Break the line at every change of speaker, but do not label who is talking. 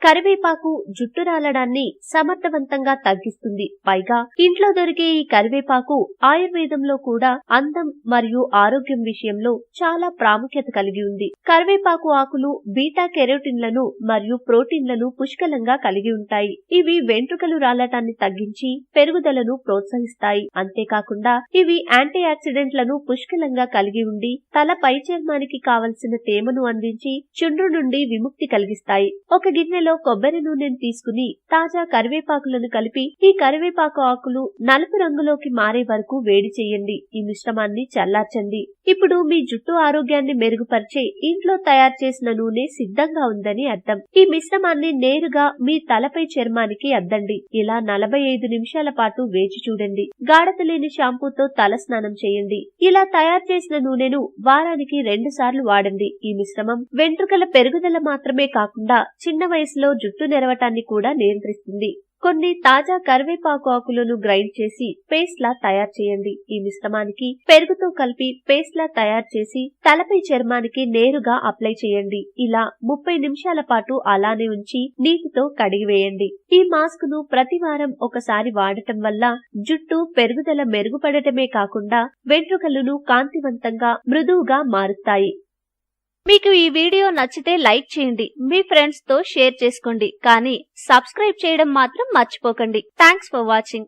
కరివేపాకు జుట్టు రాలడాన్ని సమర్థవంతంగా తగ్గిస్తుంది. పైగా ఇంట్లో దొరికే ఈ కరివేపాకు ఆయుర్వేదంలో కూడా అందం మరియు ఆరోగ్యం విషయంలో చాలా ప్రాముఖ్యత కలిగి ఉంది. కరివేపాకు ఆకులు బీటా కెరోటిన్లను మరియు ప్రోటీన్లను పుష్కలంగా కలిగి ఉంటాయి. ఇవి వెంట్రుకలు రాలటాన్ని తగ్గించి పెరుగుదలను ప్రోత్సహిస్తాయి. అంతేకాకుండా ఇవి యాంటీ ఆక్సిడెంట్లను పుష్కలంగా కలిగి ఉండి తల పై చర్మానికి కావలసిన తేమను అందించి చుండ్రు నుండి విముక్తి కలిగిస్తాయి. ఒక గిన్నెలో కొబ్బరి నూనెను తీసుకుని తాజా కరివేపాకులను కలిపి ఈ కరివేపాకు ఆకులు నలుపు రంగులోకి మారే వరకు వేడి చేయండి. ఈ మిశ్రమాన్ని చల్లార్చండి. ఇప్పుడు మీ జుట్టు ఆరోగ్యాన్ని మెరుగుపరిచే ఇంట్లో తయారు చేసిన నూనె సిద్ధంగా ఉందని అర్థం. ఈ మిశ్రమాన్ని నేరుగా మీ తలపై చర్మానికి అద్దండి. ఇలా 45 నిమిషాల పాటు వేచి చూడండి. గాఢత లేని షాంపూతో తల స్నానం చేయండి. ఇలా తయారు చేసిన నూనెను వారానికి 2 సార్లు వాడండి. ఈ మిశ్రమం వెంట్రుకల పెరుగుదల మాత్రమే కాకుండా చిన్న వయసులో జుట్టు నెరవటాన్ని కూడా నియంత్రిస్తుంది. కొన్ని తాజా కరివేపాకు ఆకులను గ్రైండ్ చేసి పేస్ట్ లా తయారు చేయండి. ఈ మిశ్రమానికి పెరుగుతో కలిపి పేస్ట్ లా తయారు చేసి తలపై చర్మానికి నేరుగా అప్లై చేయండి. ఇలా 30 నిమిషాల పాటు అలానే ఉంచి నీటితో కడిగివేయండి. ఈ మాస్క్ ను ప్రతి వారం ఒకసారి వాడటం వల్ల జుట్టు పెరుగుదల మెరుగుపడటమే కాకుండా వెంట్రుకలను కాంతివంతంగా మృదువుగా మారుతాయి. మీకు ఈ వీడియో నచ్చితే లైక్ చేయండి, మీ ఫ్రెండ్స్ తో షేర్ చేసుకోండి, కానీ సబ్స్క్రైబ్ చేయడం మాత్రం మర్చిపోకండి. Thanks for watching.